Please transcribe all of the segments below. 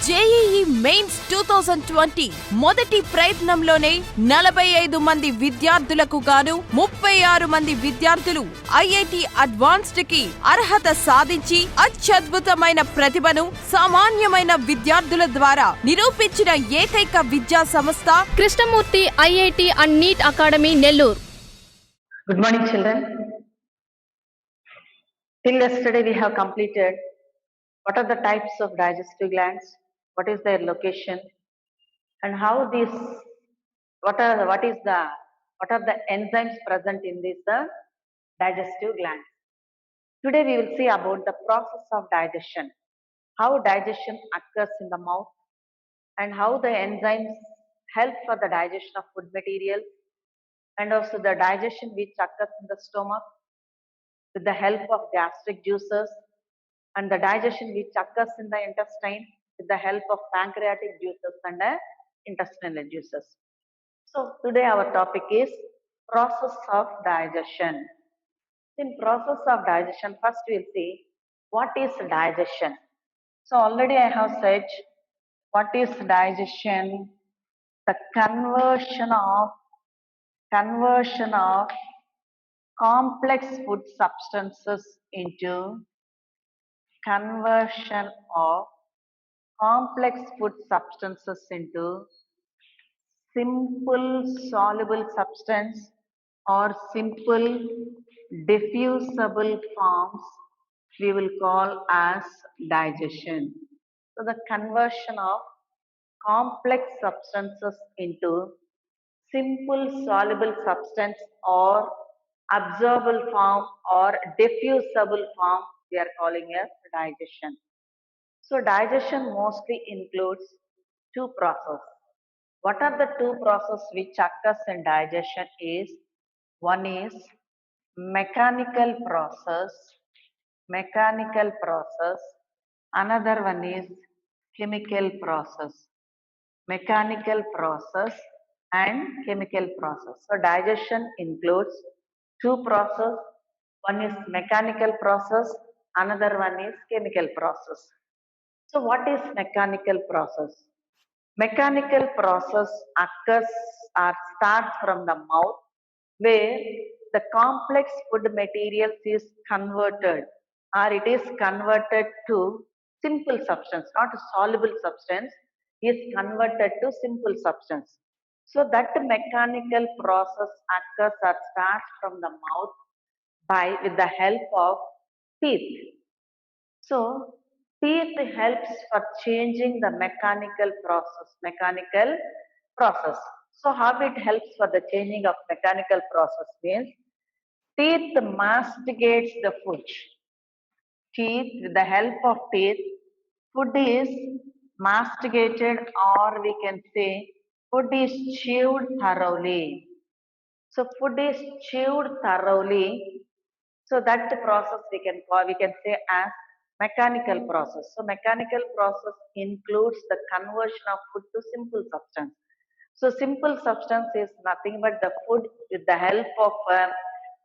JEE mains 2020 మొదటి ప్రయత్నంలోనే 45 మంది విద్యార్థులకు గాను 36 మంది విద్యార్థులు ఐఐటి అడ్వాన్స్డ్ కి అర్హత సాధించి అత్యద్భుతమైన ప్రతిభను సామాన్యమైన విద్యార్థుల ద్వారా నిరూపించిన ఏకైక విద్యా సంస్థ Krishnamurthy IIT and NEET academy Nellore. Good morning, children. Till yesterday we have completed what are the types of digestive glands, what is their location, and how these what are the enzymes present in these digestive glands. Today we will see about the process of digestion, how digestion occurs in the mouth, and how the enzymes help for the digestion of food material, and also the digestion which occurs in the stomach with the help of gastric juices, and the digestion which occurs in the intestine with the help of pancreatic juices and intestinal juices. So today our topic is process of digestion. In process of digestion, first we will see what is digestion. So already I have said what is digestion, the conversion of complex food substances into simple soluble substance or simple diffusible forms we will call as digestion. So the conversion of complex substances into simple soluble substance or absorbable form or diffusible form we are calling as digestion. So digestion mostly includes two processes. What are the two processes which occurs in digestion is, one is mechanical process, another one is chemical process. Mechanical process and chemical process. So digestion includes two processes. One is mechanical process, another one is chemical process. So what is mechanical process? Mechanical process occurs or starts from the mouth, where the complex food materials is converted or it is converted to simple substance, not a soluble substance, is converted to simple substance. So that mechanical process occurs or starts from the mouth with the help of teeth. So teeth helps for changing the mechanical process. So how it helps for the changing of mechanical process means, teeth masticates the food. With the help of teeth, food is masticated, or we can say food is chewed thoroughly. So food is chewed thoroughly. So that process we can say as mechanical process. So mechanical process includes the conversion of food to simple substance. So simple substance is nothing but the food with the help of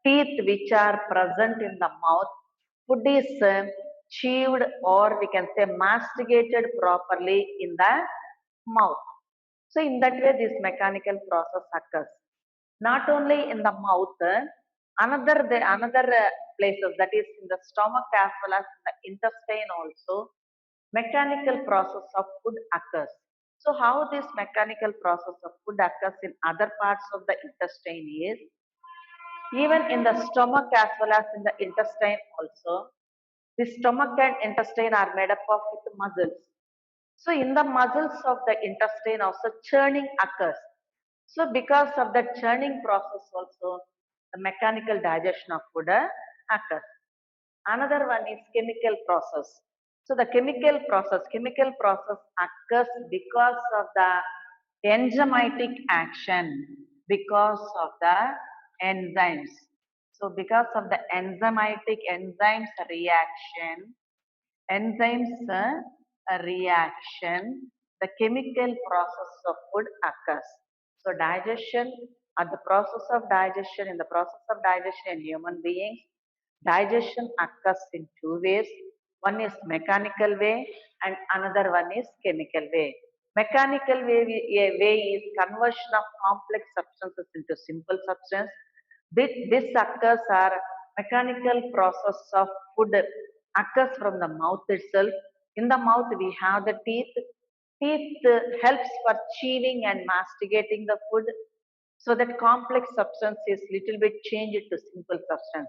teeth which are present in the mouth. Food is chewed, or we can say masticated properly in the mouth. So in that way this mechanical process occurs. Not only in the mouth, another places, that is in the stomach as well as in the intestine also, mechanical process of food occurs. So how this mechanical process of food occurs in other parts of the intestine is, even in the stomach as well as in the intestine also, the stomach and intestine are made up of with muscles. So in the muscles of the intestine also churning occurs. So because of the churning process also, the mechanical digestion of food occurs. Another one is chemical process. So the chemical process occurs because of the enzymatic action, because of the enzymes. So because of the enzymes reaction, the chemical process of food occurs. So digestion, in the process of digestion in human beings, digestion occurs in two ways. One is mechanical way and another one is chemical way. Mechanical way is conversion of complex substances into simple substance. This occurs are mechanical process of food occurs from the mouth itself. In the mouth we have the teeth. Teeth helps for chewing and masticating the food so that complex substance is little bit changed to simple substance.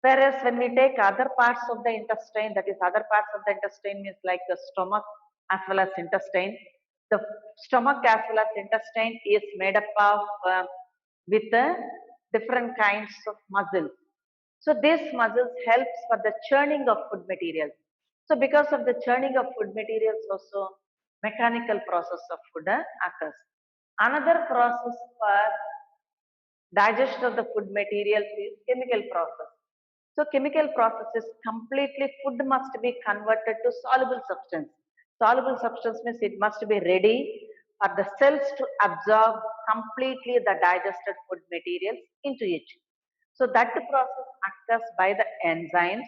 Whereas when we take other parts of the intestine, that is other parts of the intestine is like the stomach as well as intestine. The stomach as well as intestine is made up of with different kinds of muscles. So these muscles helps for the churning of food materials. So because of the churning of food materials also mechanical process of food occurs. Another process for digestion of the food materials is chemical process. So chemical process is completely food must be converted to soluble substance. Soluble substance means it must be ready for the cells to absorb completely the digested food materials into it. So that process occurs by the enzymes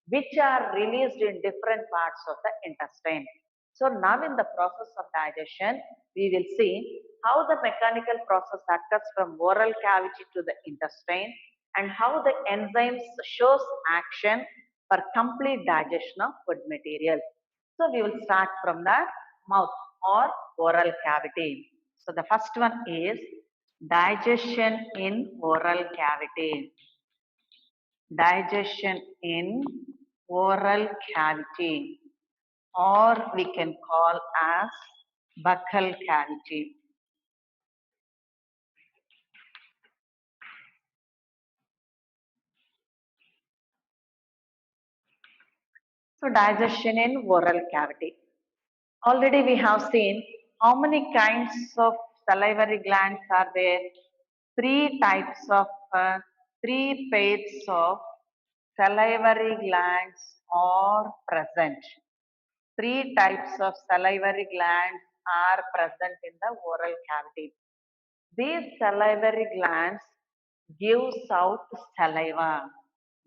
which are released in different parts of the intestine. So now in the process of digestion, we will see how the mechanical process occurs from oral cavity to the intestine and how the enzymes shows action for complete digestion of food materials. So we will start from the mouth or oral cavity. So the first one is digestion in oral cavity. Digestion in oral cavity, or we can call as buccal cavity. So digestion in oral cavity. Already we have seen how many kinds of salivary glands are there. Three types of, three pairs of salivary glands are present. Three types of salivary glands are present in the oral cavity. These salivary glands gives out saliva,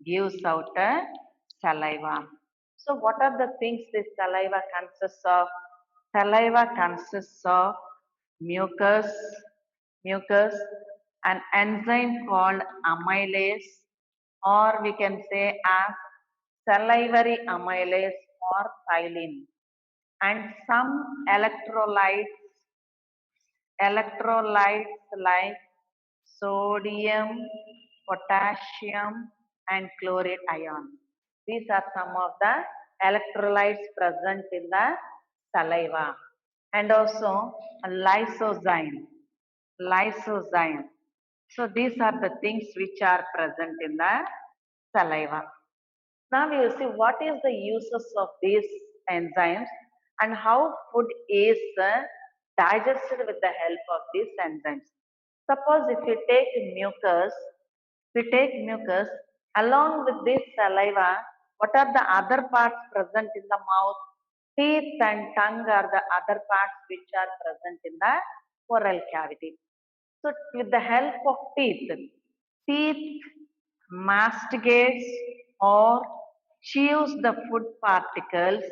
gives out saliva. So what are the things this saliva consists of? Saliva consists of mucus, mucus, an enzyme called amylase, or we can say as salivary amylase or xylene, and some electrolytes like sodium, potassium, and chloride ion. These are some of the electrolytes present in the saliva. And also lysozyme. Lysozyme. So these are the things which are present in the saliva. Now we will see what is the uses of these enzymes and how food is digested with the help of these enzymes. Suppose if you take mucus, along with this saliva, what are the other parts present in the mouth? Teeth and tongue are the other parts which are present in the oral cavity. So with the help of teeth masticates or chews the food particles,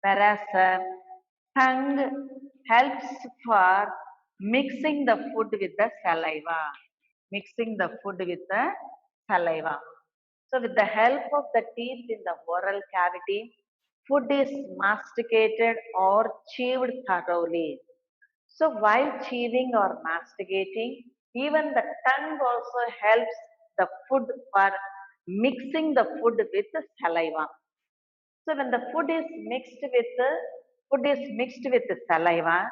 whereas tongue helps for mixing the food with the saliva, mixing the food with the saliva. So with the help of the teeth in the oral cavity, food is masticated or chewed thoroughly. So while chewing or masticating, even the tongue also helps the food for mixing the food with the saliva. So when the food is mixed with the saliva,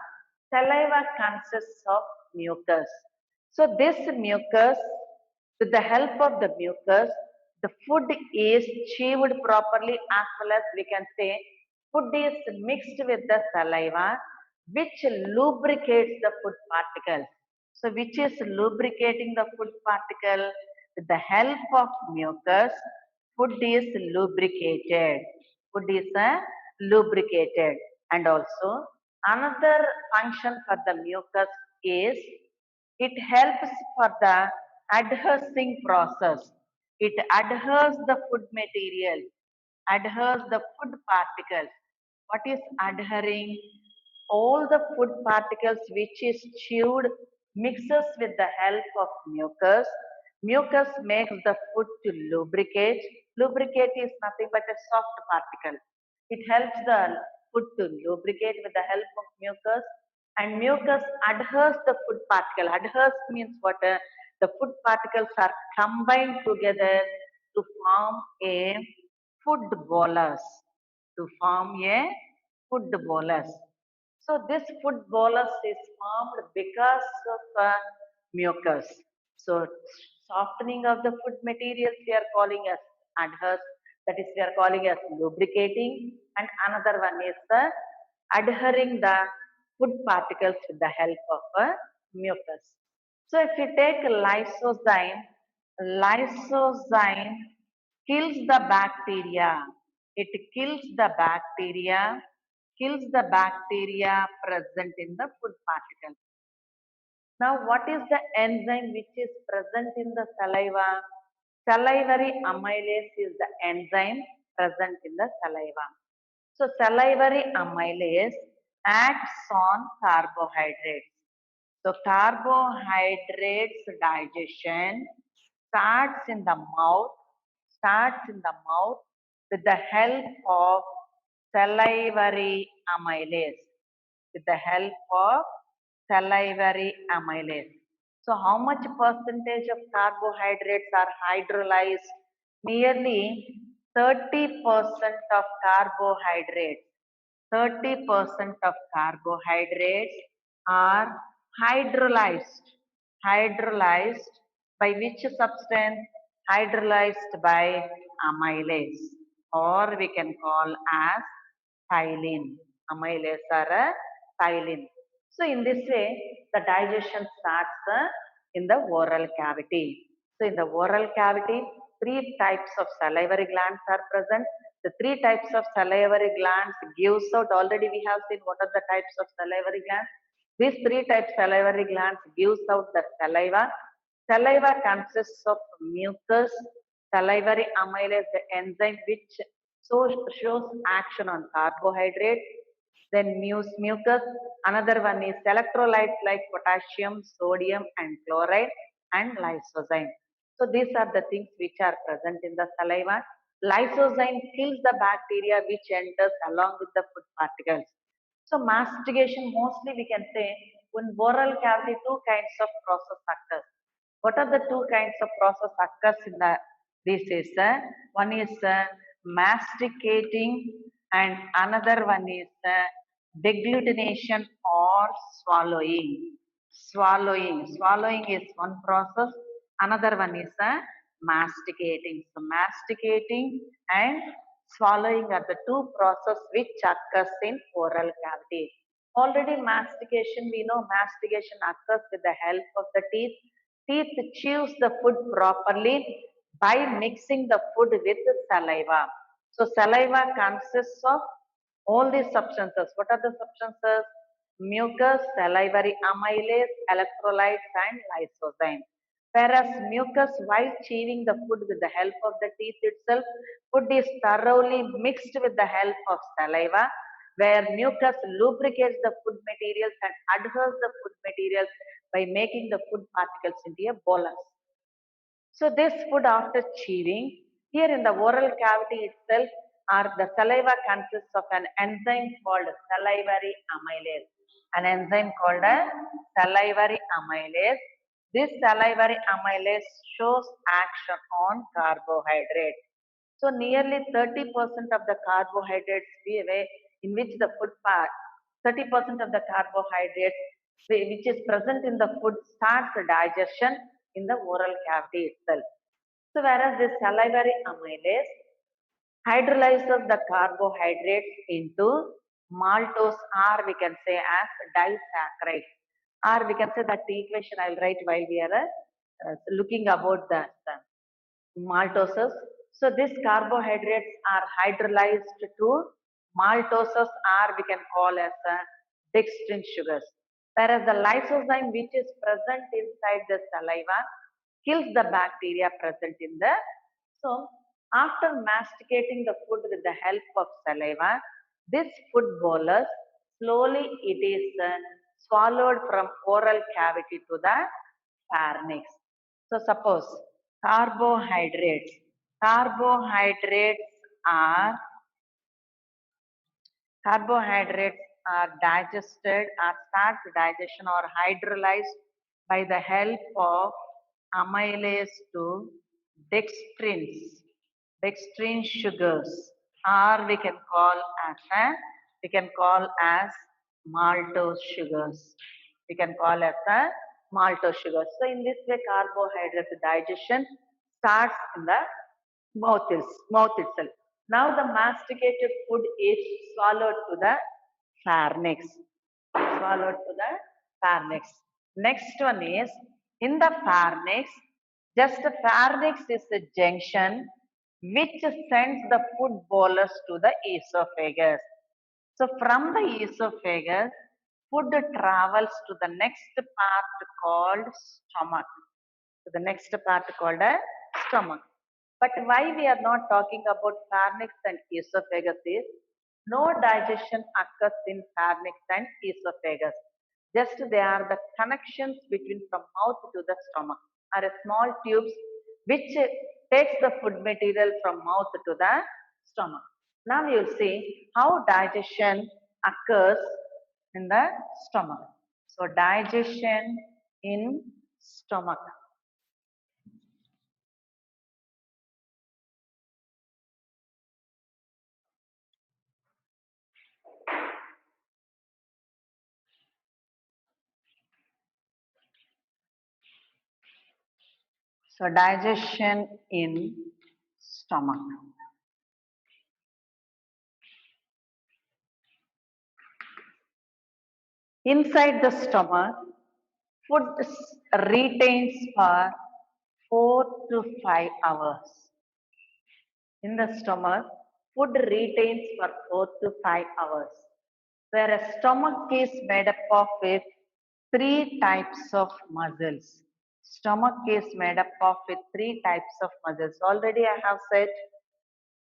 saliva consists of mucus. So this mucus, with the help of the mucus, the food is chewed properly as well as we can say food is mixed with the saliva which lubricates the food particles. So which is lubricating the food particle? With the help of mucus, food is lubricated. Food is lubricated. And also another function for the mucus is it helps for the adhesing process. It adheres the food material, adheres the food particles. What is adhering? All the food particles which is chewed mixes with the help of mucus. Mucus makes the food to lubricate. Lubricate is nothing but a soft particle. It helps the food to lubricate with the help of mucus, and mucus adheres the food particle. Adheres means what? The food particles are combined together to form a food bolus. To form a food bolus. So this food bolus is formed because of mucus. So softening of the food materials we are calling as adheres, that is we are calling as lubricating, and another one is adhering the food particles with the help of mucus. So if you take lysozyme, lysozyme kills the bacteria. It kills the bacteria present in the food particle. Now, what is the enzyme which is present in the saliva? Salivary amylase is the enzyme present in the saliva. So, salivary amylase acts on carbohydrates. So, carbohydrates digestion starts in the mouth, starts in the mouth with the help of salivary amylase, with the help of salivary amylase. So how much percentage of carbohydrates are hydrolyzed? Nearly 30% of carbohydrates. 30% of carbohydrates are hydrolyzed. Hydrolyzed by which substance? Hydrolyzed by amylase, or we can call as ptyalin. Amylase or a ptyalin. So in this way, the digestion starts in the oral cavity. So in the oral cavity, three types of salivary glands are present. The three types of salivary glands gives out, already we have seen what are the types of salivary glands. These three types salivary glands gives out the saliva. Saliva consists of mucus, salivary amylase, the enzyme which shows action on carbohydrate. Then mucus, another one is electrolytes like potassium, sodium and chloride, and lysozyme. So these are the things which are present in the saliva. Lysozyme kills the bacteria which enters along with the food particles. So mastication, mostly we can say in oral cavity two kinds of process occurs. What are the two kinds of process occurs in the this is one is masticating and another one is deglutination or swallowing. Swallowing is one process. Another one is masticating. So masticating and swallowing are the two processes which occurs in oral cavity. Already mastication, we know mastication occurs with the help of the teeth. Teeth chews the food properly by mixing the food with saliva. So saliva consists of all these substances. What are the substances? Mucus, salivary amylase, electrolytes and lysozyme. Whereas mucus, while chewing the food with the help of the teeth itself, food is thoroughly mixed with the help of saliva, where mucus lubricates the food materials and adheres the food materials by making the food particles into a bolus. So this food after chewing, here in the oral cavity itself, the saliva consists of an enzyme called salivary amylase. An enzyme called a salivary amylase. This salivary amylase shows action on carbohydrates. So nearly 30% of the carbohydrates in which the food part, 30% of the carbohydrates which is present in the food starts digestion in the oral cavity itself. So whereas this salivary amylase hydrolyzes the carbohydrates into maltose, or we can say as disaccharide, or we can say that the equation I will write while we are looking about the maltoses. So these carbohydrates are hydrolyzed to maltoses, or we can call as dextrin sugars. Whereas the lysozyme which is present inside the saliva kills the bacteria present in the So, after masticating the food with the help of saliva, this food bolus slowly it is swallowed from oral cavity to the pharynx. So, suppose carbohydrates. Carbohydrates are Carbohydrates are digested or start digestion or hydrolyzed by the help of amylase to dextrins, dextrin sugars, or we can call as maltose sugars. We can call as a maltose sugars. So in this way, carbohydrate digestion starts in the mouth itself. Now the masticated food is swallowed to the pharynx. Swallowed to the pharynx. Next one is in the pharynx. Just the pharynx is the junction which sends the food bolus to the esophagus. So from the esophagus, food travels to the next part called stomach. To the next part called a stomach. But why we are not talking about pharynx and esophagus is no digestion occurs in pharynx and esophagus. Just they are the connections between from mouth to the stomach are a small tubes which takes the food material from mouth to the stomach. Now you will see how digestion occurs in the stomach. So digestion in stomach. So digestion in stomach. Inside the stomach, food retains for 4 to 5 hours. In the stomach, food retains for 4 to 5 hours. Where a stomach is made up of with 3 types of muscles. Stomach is made up of with 3 types of muscles. Already I have said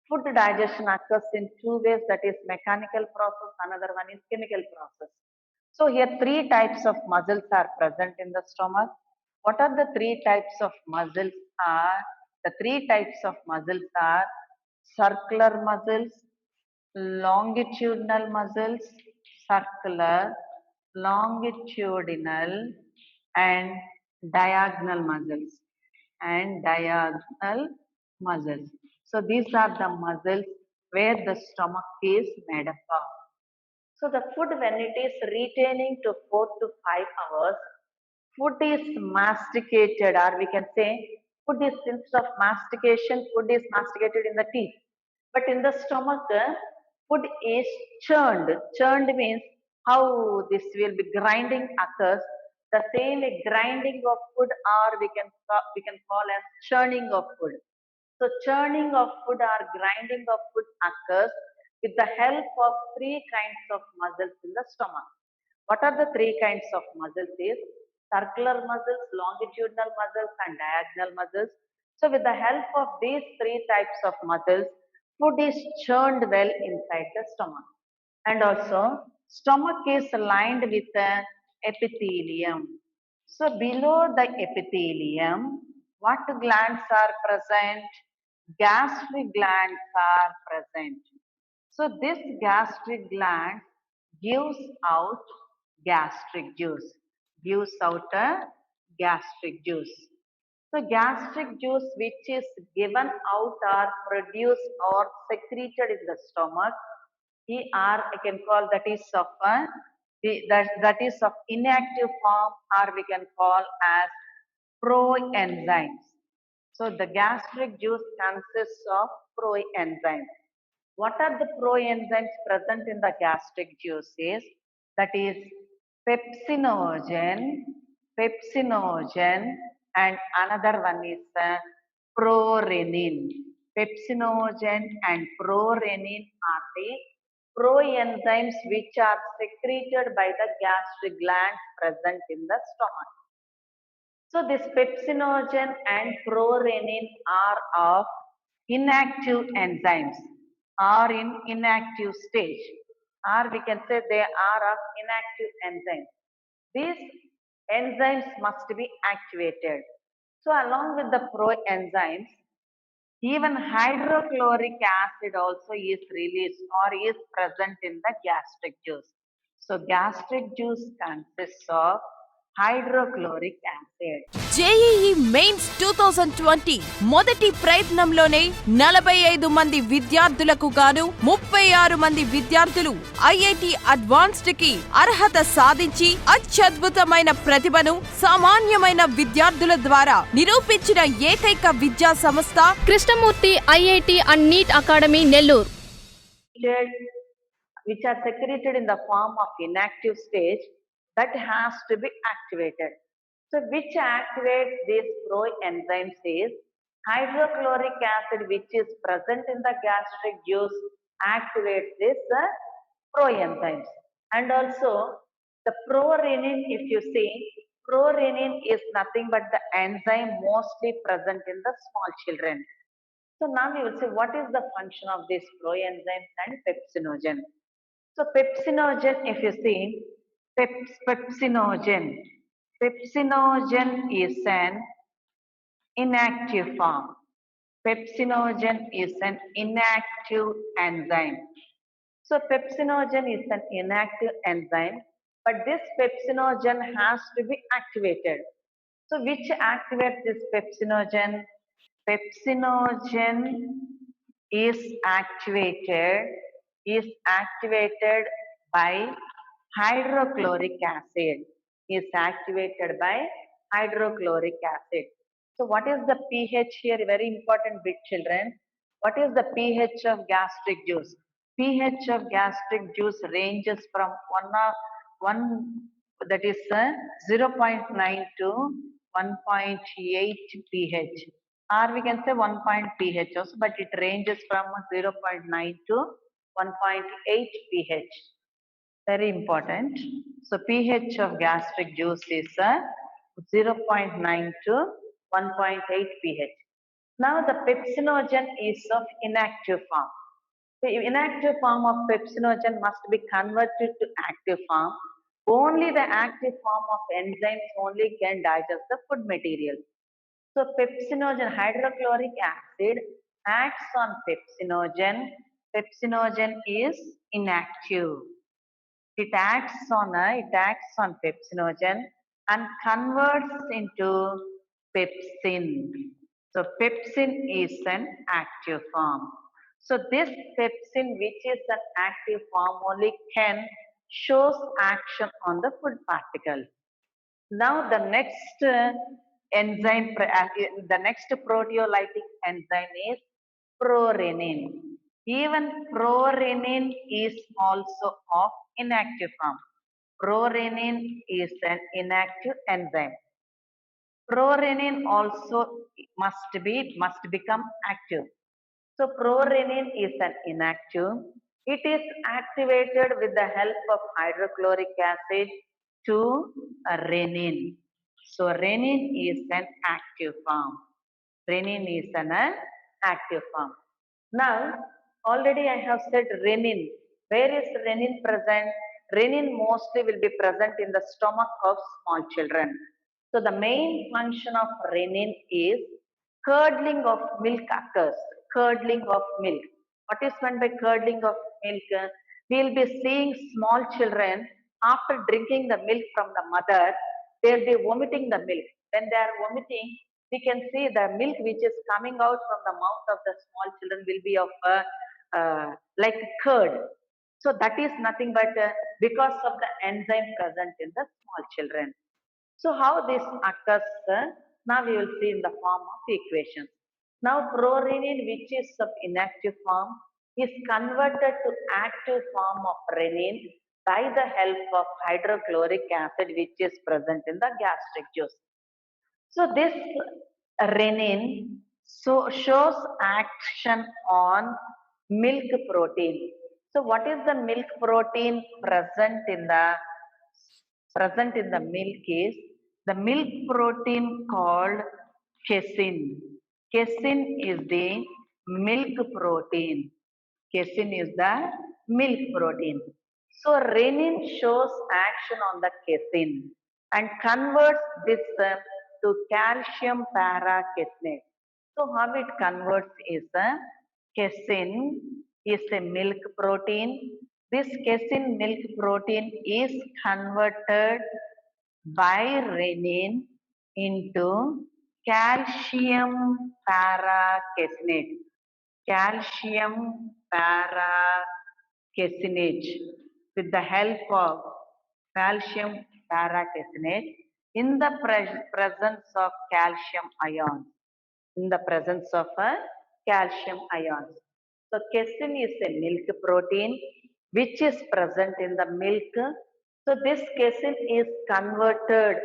food digestion occurs in 2 ways, that is mechanical process, another one is chemical process. So here 3 types of muscles are present in the stomach. What are the 3 types of muscles are? The 3 types of muscles are circular muscles, longitudinal muscles, circular, longitudinal and diagonal muscles and diagonal muscles. So these are the muscles where the stomach is made up of. So the food when it is retaining to 4 to 5 hours, food is masticated, or we can say food is, instead of mastication, food is masticated in the teeth. But in the stomach, food is churned. Churned means how this will be grinding occurs. The same grinding of food, or we can call as churning of food. So churning of food or grinding of food occurs with the help of 3 kinds of muscles in the stomach. What are the 3 kinds of muscles is circular muscles, longitudinal muscles and diagonal muscles. So with the help of these 3 types of muscles, food is churned well inside the stomach. And also stomach is lined with an epithelium. So below the epithelium, what glands are present? Gastric glands are present. So this gastric gland gives out gastric juice, gives out a gastric juice. So gastric juice which is given out or produced or secreted in the stomach, I can call that is of that is of inactive form, or we can call as proenzymes. So the gastric juice consists of proenzymes. What are the proenzymes present in the gastric juice is, that is pepsinogen, and another one is prorenin. Pepsinogen and prorenin are the proenzymes which are secreted by the gastric glands present in the stomach. So this pepsinogen and prorenin are of inactive enzymes are in inactive stage, or we can say they are of inactive enzymes. These enzymes must be activated. So along with the proenzymes, even hydrochloric acid also is released or is present in the gastric juice. So gastric juice consists of hydrochloric acid. JEE mains 2020 మొదటి ప్రయత్నంలోనే 45 మంది విద్యార్థులకు గాను 36 మంది విద్యార్థులు IIT advanced కి అర్హత సాధించి అత్యద్భుతమైన ప్రతిభను సామాన్యమైన విద్యార్థుల ద్వారా నిరూపించిన ఏకైక విద్యా సంస్థ Krishnamurthy IIT and NEET academy Nellore. Which are secreted in the form of inactive stage that has to be activated. So which activates these proenzymes is hydrochloric acid, which is present in the gastric juice, activates this proenzymes. And also the prorenin, if you see, prorenin is nothing but the enzyme mostly present in the small children. So now we will see what is the function of these proenzymes and pepsinogen. So pepsinogen, if you see, pepsinogen is an inactive form. Pepsinogen is an inactive enzyme. So pepsinogen is an inactive enzyme, but this pepsinogen has to be activated. So which activates this pepsinogen? Pepsinogen is activated by hydrochloric acid. Is activated by hydrochloric acid. So what is the pH here? Very important bit, children. What is the pH of gastric juice? pH of gastric juice ranges from 1 that is 0.9 to 1.8 pH, or we can say 1 pH also, but it ranges from 0.9 to 1.8 pH. Very important. So pH of gastric juice is 0.9 to 1.8 pH. Now the pepsinogen is of inactive form. The inactive form of pepsinogen must be converted to active form. Only the active form of enzymes only can digest the food material. So pepsinogen, hydrochloric acid acts on pepsinogen. Pepsinogen is inactive. It acts on pepsinogen and converts into pepsin. So pepsin is an active form. So this pepsin, which is an active form, only can shows action on the food particle. Now the next enzyme, the next proteolytic enzyme is prorenin. Even prorenin is also of inactive form. Prorenin is an inactive enzyme. Prorenin also must become active. So prorenin is an inactive. It is activated with the help of hydrochloric acid to renin. So renin is an active form. Renin is an active form. Now, already I have said renin. Where is renin present? Renin mostly will be present in the stomach of small children. So the main function of renin is curdling of milk occurs. Curdling of milk. What is meant by curdling of milk? We will be seeing small children after drinking the milk from the mother, they will be vomiting the milk. When they are vomiting, we can see the milk which is coming out from the mouth of the small children will be of like curd. So that is nothing but because of the enzyme present in the small children. So how this occurs, now we will see in the form of equations. Now prorenin, which is of inactive form, is converted to active form of renin by the help of hydrochloric acid, which is present in the gastric juice. So this renin shows action on milk protein. So what is the milk protein present in the milk is the milk protein called casein. Casein is the milk protein. Casein is the milk protein. So renin shows action on the casein and converts this to calcium paracasein. So how it converts is casein is a milk protein. This casein milk protein is converted by renin into calcium paracasein. Calcium paracasein with the help of calcium paracasein in the presence of calcium ions. In the presence of calcium ions. So casein is a milk protein which is present in the milk. So this casein is converted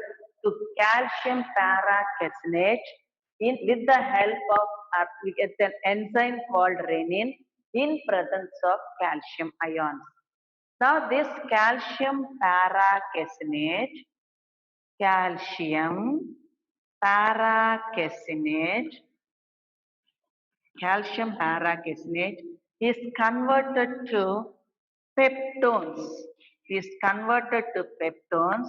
to calcium paracasein in with the help of an enzyme called renin in presence of calcium ions. Now this calcium paracasein, calcium paracasein, calcium paracasein is converted to peptones. Is converted to peptones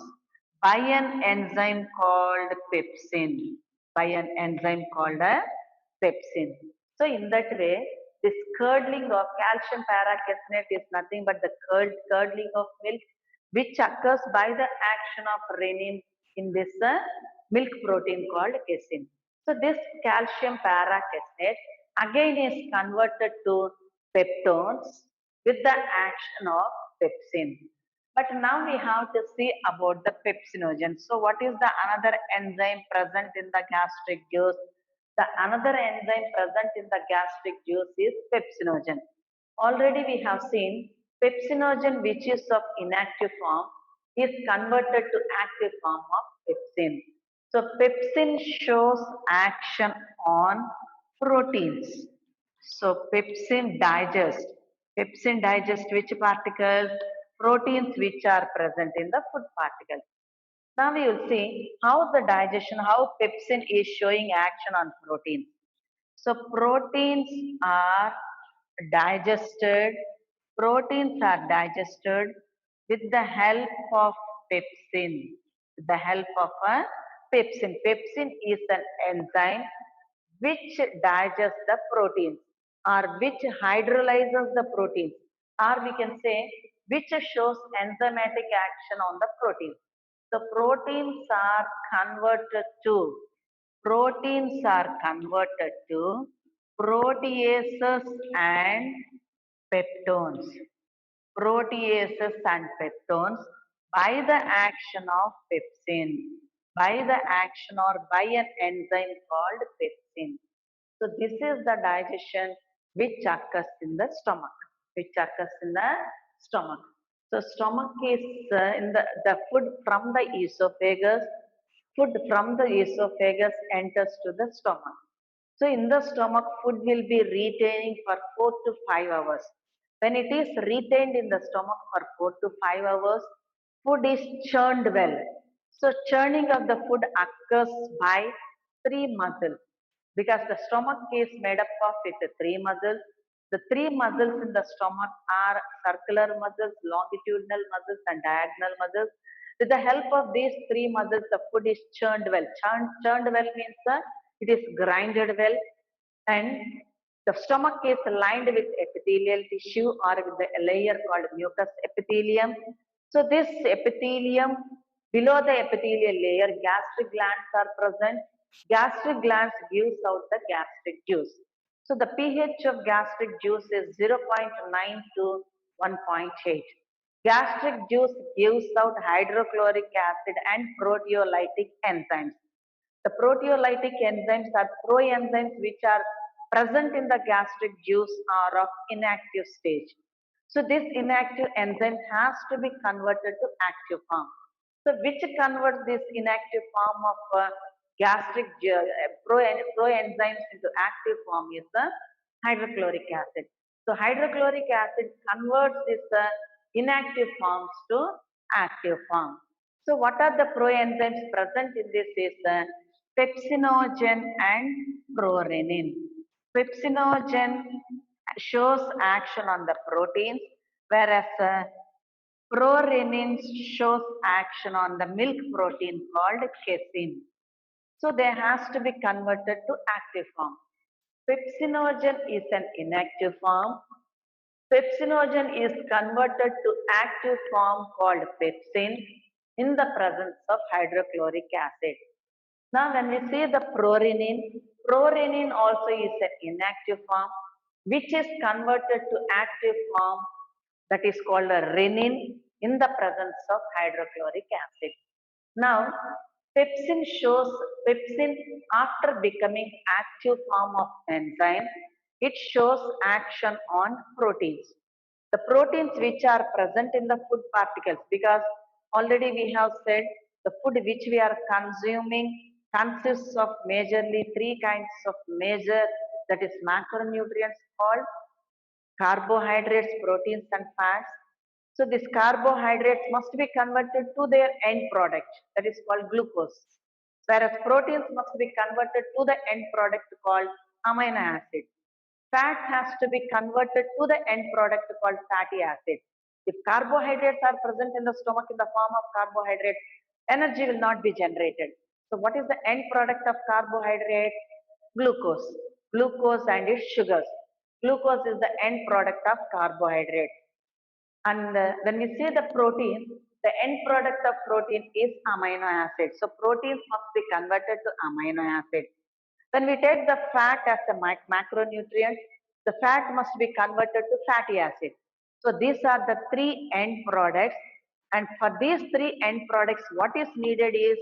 by an enzyme called pepsin. By an enzyme called a pepsin. So in that way, this curdling of calcium paracasein is nothing but the curdling of milk, which occurs by the action of renin in this milk protein called casein. So this calcium paracasein again is converted to peptones with the action of pepsin. But now we have to see about the pepsinogen. So what is the another enzyme present in the gastric juice? The another enzyme present in the gastric juice is pepsinogen. Already we have seen pepsinogen, which is of inactive form, is converted to active form of pepsin. So pepsin shows action on proteins. So pepsin digests. Pepsin digests which particles? Proteins which are present in the food particles. Now we will see how the digestion, how pepsin is showing action on proteins. So proteins are digested. Proteins are digested with the help of pepsin. With the help of a pepsin. Pepsin is an enzyme which digests the proteins or which hydrolyzes the proteins, or we can say which shows enzymatic action on the proteins. The proteins are converted to proteases and peptones. Proteases and peptones by the action of pepsin, by the action or by an enzyme called pepsin. So this is the digestion which occurs in the stomach, which occurs in the stomach. So stomach is in the food from the esophagus, food from the esophagus enters to the stomach. So in the stomach, food will be retaining for 4 to 5 hours. When it is retained in the stomach for 4 to 5 hours, food is churned well. So churning of the food occurs by 3 muscles because the stomach is made up of three muscles. The 3 muscles in the stomach are circular muscles, longitudinal muscles, and diagonal muscles. With the help of these 3 muscles, the food is churned well. Churned well means that it is grinded well, and the stomach is lined with epithelial tissue or with the layer called mucous epithelium. So this epithelium, below the epithelial layer, gastric glands are present. Gastric glands gives out the gastric juice. So the pH of gastric juice is 0.9 to 1.8. Gastric juice gives out hydrochloric acid and proteolytic enzymes. The proteolytic enzymes are proenzymes which are present in the gastric juice are of inactive stage. So this inactive enzyme has to be converted to active form. So which converts this inactive form of gastric proenzymes into active form is the hydrochloric acid. So hydrochloric acid converts this inactive forms to active form. So what are the proenzymes present in this is pepsinogen and prorenin. Pepsinogen shows action on the proteins, whereas prorenin shows action on the milk protein called casein. So they has to be converted to active form. Pepsinogen is an inactive form. Pepsinogen is converted to active form called pepsin in the presence of hydrochloric acid. Now when we see the prorenin also is an inactive form which is converted to active form, that is called a renin in the presence of hydrochloric acid. Now pepsin after becoming active form of enzyme, it shows action on proteins. The proteins which are present in the food particles, because already we have said the food which we are consuming consists of majorly three kinds of major, that is macronutrients called carbohydrates, proteins and fats. So these carbohydrates must be converted to their end product, that is called glucose. Whereas proteins must be converted to the end product called amino acid. Fat has to be converted to the end product called fatty acid. If carbohydrates are present in the stomach in the form of carbohydrate, energy will not be generated. So what is the end product of carbohydrate? Glucose. Glucose and its sugars. Glucose is the end product of carbohydrate. And when we say the protein, the end product of protein is amino acid. So proteins must be converted to amino acid. When we take the fat as a macronutrient, the fat must be converted to fatty acid. So these are the three end products. And for these three end products, what is needed is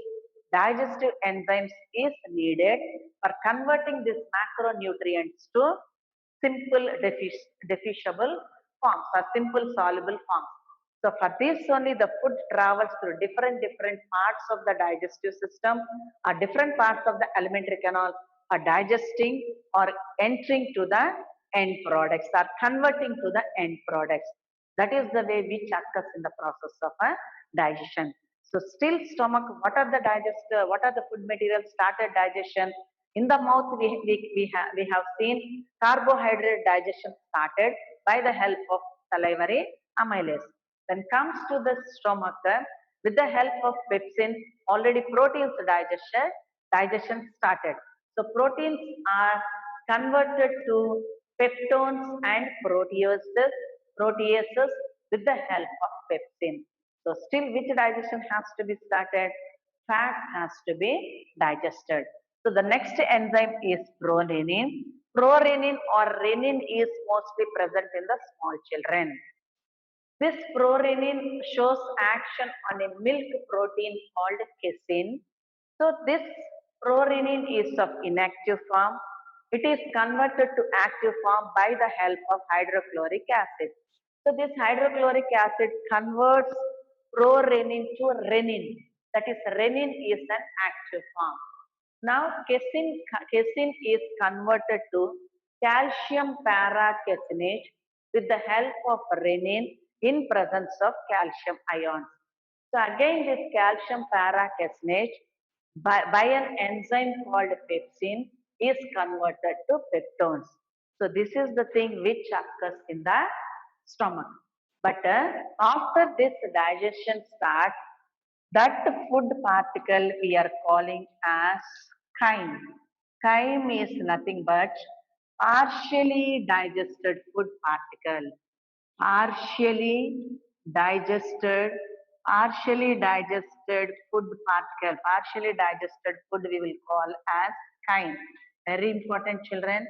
digestive enzymes is needed for converting these macronutrients to simple diffusible forms or simple soluble forms. So for this only the food travels through different parts of the digestive system or different parts of the alimentary canal are digesting or entering to the end products or converting to the end products. That is the way which occurs in the process of a digestion. So still stomach, what are the food materials started digestion? In the mouth, we have seen carbohydrate digestion started by the help of salivary amylase. Then comes to the stomach, with the help of pepsin, already proteins digestion started. So proteins are converted to peptones and proteases with the help of pepsin. So still which digestion has to be started? Fat has to be digested. So the next enzyme is prorenin. Prorenin or renin is mostly present in the small children. This prorenin shows action on a milk protein called casein. So this prorenin is of inactive form. It is converted to active form by the help of hydrochloric acid. So this hydrochloric acid converts prorenin to renin. That is, renin is an active form. Now casein is converted to calcium para-caseinate with the help of renin in presence of calcium ions. So again this calcium para-caseinate by an enzyme called pepsin is converted to peptones. So this is the thing which occurs in the stomach. But after this digestion starts, that food particle we are calling as chyme. Chyme is nothing but partially digested food particle. Partially digested, partially digested food particle. Partially digested food we will call as chyme. Very important, children.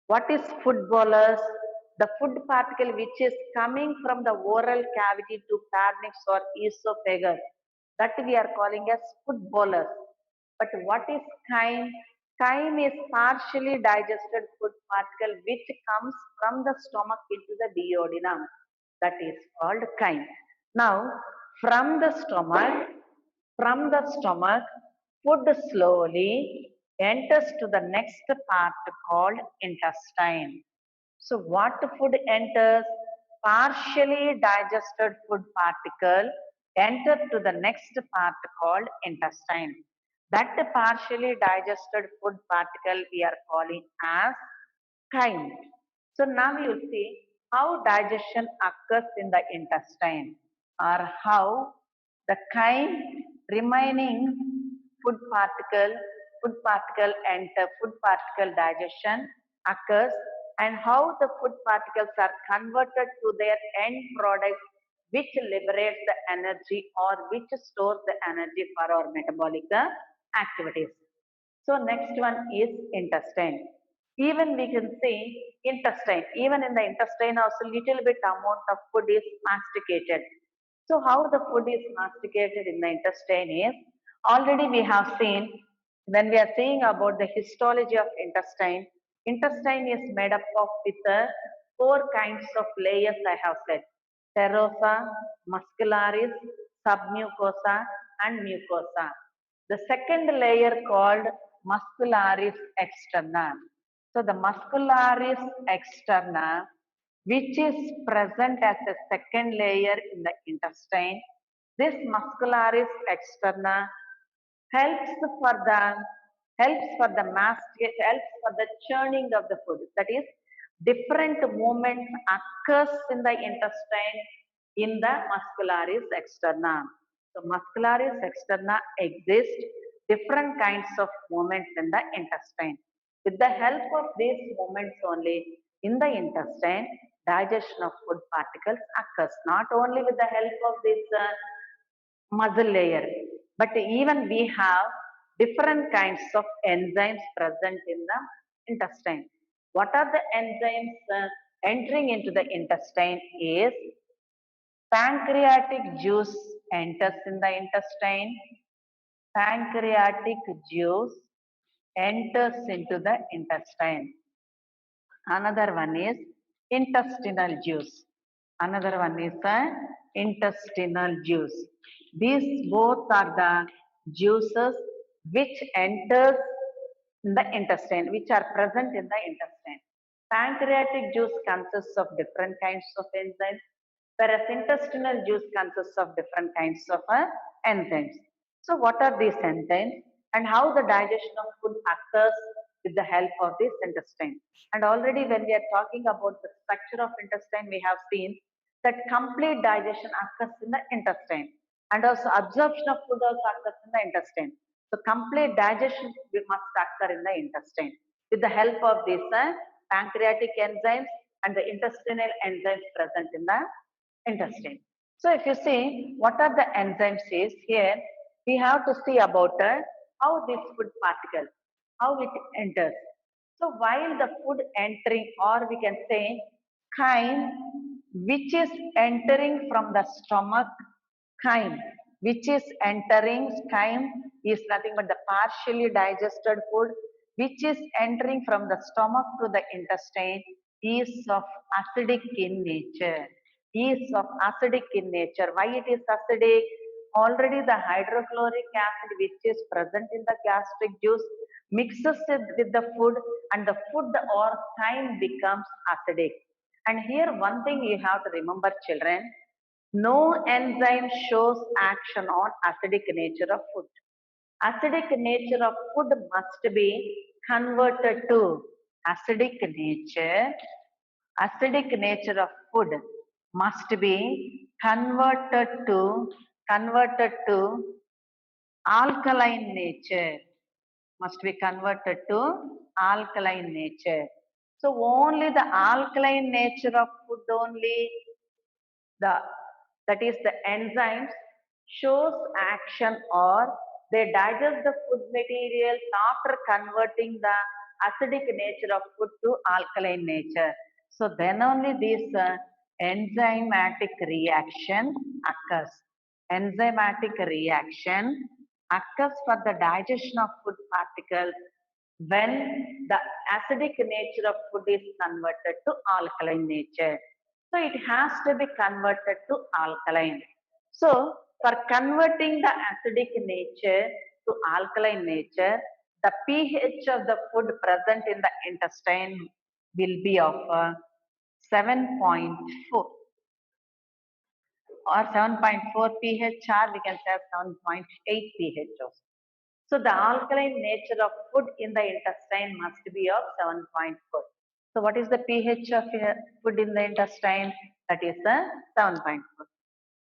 What is food bolus? The food particle which is coming from the oral cavity to pharynx or esophagus, that we are calling as food bolus. But what is chyme? Chyme is partially digested food particle which comes from the stomach into the duodenum. That is called chyme. Now, from the stomach, food slowly enters to the next part called intestine. So what food enters? Partially digested food particle enter to the next part called intestine. That partially digested food particle we are calling as chyme. So now you see how digestion occurs in the intestine, or how the chyme remaining food particle, and food particle digestion occurs, and how the food particles are converted to their end product, which liberates the energy or which stores the energy for our metabolic activities. So next one is intestine. Even we can say intestine, even in the intestine also little bit amount of food is masticated. So how the food is masticated in the intestine is, already we have seen when we are saying about the histology of intestine, intestine is made up of with four kinds of layers I have said: serosa, muscularis, submucosa and mucosa. The second layer called muscularis externa. So the muscularis externa, which is present as a second layer in the intestine, this muscularis externa helps for the helps for the churning of the food. That is, different movements occurs in the intestine in the muscularis externa. So muscularis externa exists different kinds of movements in the intestine. With the help of these movements only in the intestine, digestion of food particles occurs. Not only with the help of this muscle layer, but even we have different kinds of enzymes present in the intestine. What are the enzymes entering into the intestine is pancreatic juice enters in the intestine. Pancreatic juice enters into the intestine. Another one is intestinal juice. Another one is the intestinal juice. These both are the juices which enters in the intestine, which are present in the intestine. Pancreatic juice consists of different kinds of enzymes, whereas intestinal juice consists of different kinds of enzymes. So what are these enzymes and how the digestion of food occurs with the help of this intestine? And already when we are talking about the structure of intestine, we have seen that complete digestion occurs in the intestine, and also absorption of food also occurs in the intestine. So complete digestion must occur in the intestine with the help of these pancreatic enzymes and the intestinal enzymes present in the intestine. So if you see what are the enzymes is here, we have to see about how this food particle, how it enters. So while the food entering, or we can say chyme, which is entering from the stomach, chyme, which is entering, chyme is nothing but the partially digested food, which is entering from the stomach to the intestine, is of acidic in nature. Is of acidic in nature. Why it is acidic? Already the hydrochloric acid which is present in the gastric juice mixes it with the food, and the food or chyme becomes acidic. And here one thing you have to remember, children, no enzyme shows action on acidic nature of food. Acidic nature of food must be converted to acidic nature. Acidic nature of food must be converted to alkaline nature. Must be converted to alkaline nature. So only the alkaline nature of food only, the that is the enzymes shows action, or they digest the food materials after converting the acidic nature of food to alkaline nature. So then only this enzymatic reaction occurs. Enzymatic reaction occurs for the digestion of food particles when the acidic nature of food is converted to alkaline nature. So it has to be converted to alkaline. So for converting the acidic nature to alkaline nature, the pH of the food present in the intestine will be of 7.4 or 7.4 pH, or we can say 7.8 pH also. So the alkaline nature of food in the intestine must be of 7.4. So what is the pH of food in the intestine? That is the 7.4.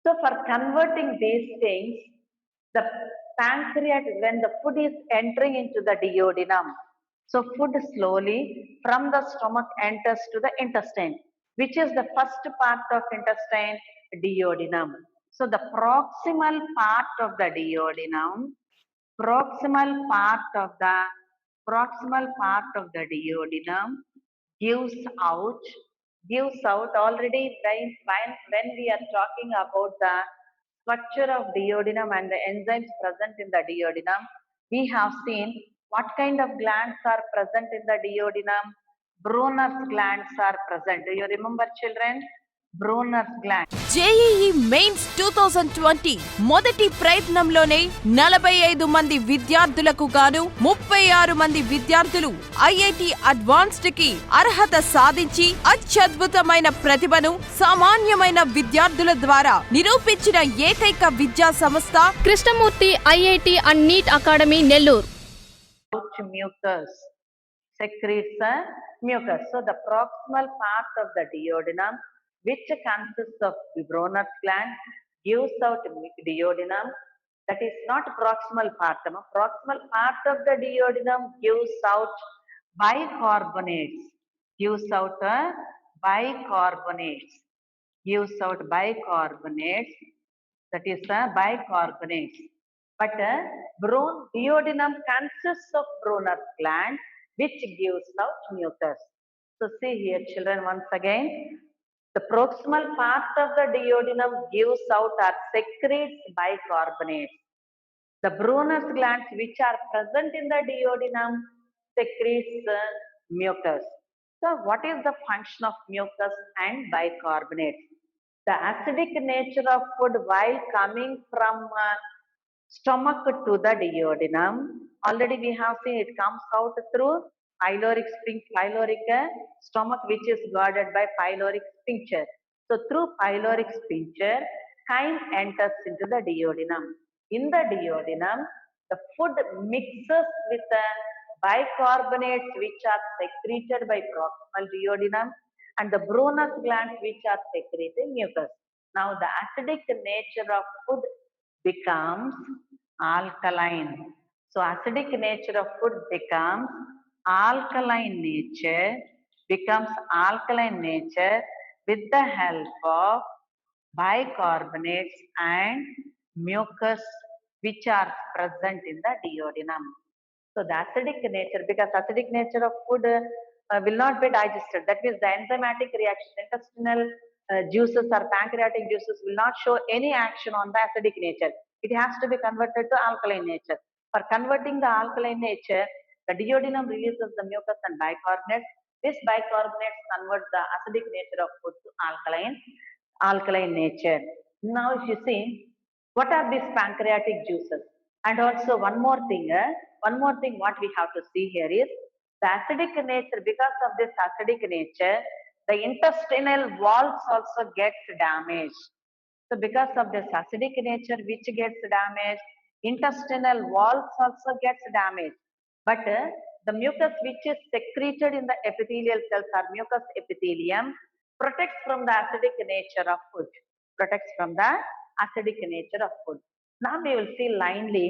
So for converting these things, the pancreas, when the food is entering into the duodenum, so food slowly from the stomach enters to the intestine, which is the first part of intestine, duodenum. So the proximal part of the duodenum gives out already when we are talking about the structure of duodenum and the enzymes present in the duodenum, we have seen what kind of glands are present in the duodenum. Brunner's glands are present. Do you remember, children? Brunner's gland. JEE mains 2020 మొదటి ప్రయత్నంలోనే 45 మంది విద్యార్థులకు గాను 36 మంది విద్యార్థులు IIT advanced కి అర్హత సాధించి అత్యద్భుతమైన ప్రతిభను సామాన్యమైన విద్యార్థుల ద్వారా నిరూపించిన ఏకైక విద్యా సంస్థ Krishnamurthy IIT and NEET academy Nellore. Mucus secretes mucus. So the proximal part of the duodenum, which consists of the Brunner's gland, gives out duodenum. That is not proximal part. Proximal part of the duodenum gives out bicarbonates. Gives out bicarbonates. Gives out bicarbonates. That is bicarbonates. But duodenum consists of Brunner's gland, which gives out mucus. So see here, children, once again, the proximal part of the duodenum gives out or secretes bicarbonates. The Brunner's glands, which are present in the duodenum, secretes mucus. So what is the function of mucus and bicarbonates? The acidic nature of food while coming from stomach to the duodenum, already we have seen it comes out through pyloric stomach, which is guarded by pyloric sphincter. So through pyloric sphincter, chyme enters into the duodenum. In the duodenum, the food mixes with the bicarbonates, which are secreted by proximal duodenum, and the Brunner's glands, which are secreting mucus. Now the acidic nature of food becomes alkaline. So acidic nature of food becomes alkaline nature, with the help of bicarbonates and mucus, which are present in the duodenum. So the acidic nature, because acidic nature of food will not be digested. That means the enzymatic reaction, intestinal juices or pancreatic juices will not show any action on the acidic nature. It has to be converted to alkaline nature. For converting the alkaline nature, the duodenum releases the mucus and bicarbonates. This bicarbonates convert the acidic nature of food to alkaline nature. Now if you see, what are these pancreatic juices? And also one more thing what we have to see here is the acidic nature. Because of this acidic nature, the intestinal walls also gets damaged. So because of this acidic nature which gets damaged, intestinal walls also gets damaged. But the mucus which is secreted in the epithelial cells or mucous epithelium protects from the acidic nature of food. Now we will see linely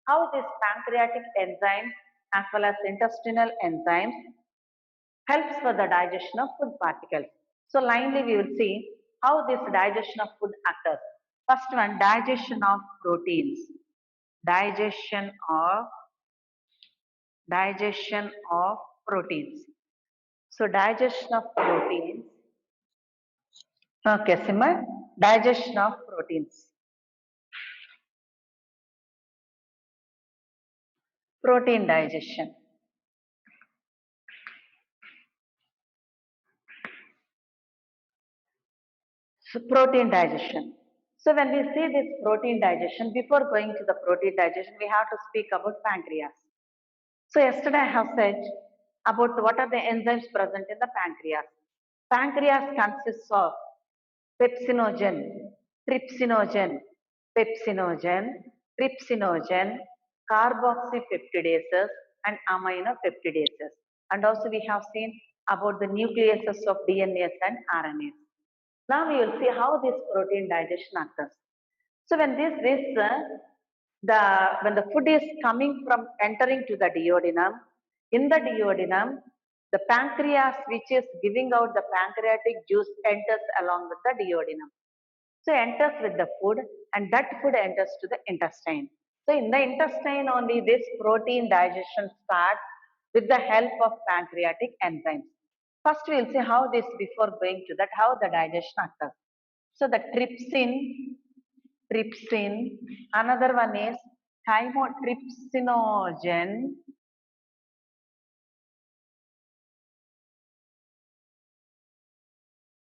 how this pancreatic enzyme as well as intestinal enzymes helps for the digestion of food particles. So linely we will see how this digestion of food occurs. First one, digestion of proteins. Digestion of proteins. So digestion of proteins. Okay, Simmer. Digestion of proteins. Protein digestion. So protein digestion. So when we see this protein digestion, before going to the protein digestion, we have to speak about pancreas. So yesterday I have said about what are the enzymes present in the pancreas. Pancreas consists of pepsinogen, trypsinogen, carboxypeptidases and aminopeptidases. And also we have seen about the nucleases of DNAs and RNAs. Now we will see how this protein digestion occurs. So when when the food is coming from entering to the duodenum, in the duodenum, the pancreas which is giving out the pancreatic juice enters along with the duodenum. So enters with the food and that food enters to the intestine. So in the intestine only this protein digestion starts with the help of pancreatic enzymes. First we will see how this before going to that, how the digestion occurs. So the trypsin, another one is chymotrypsinogen,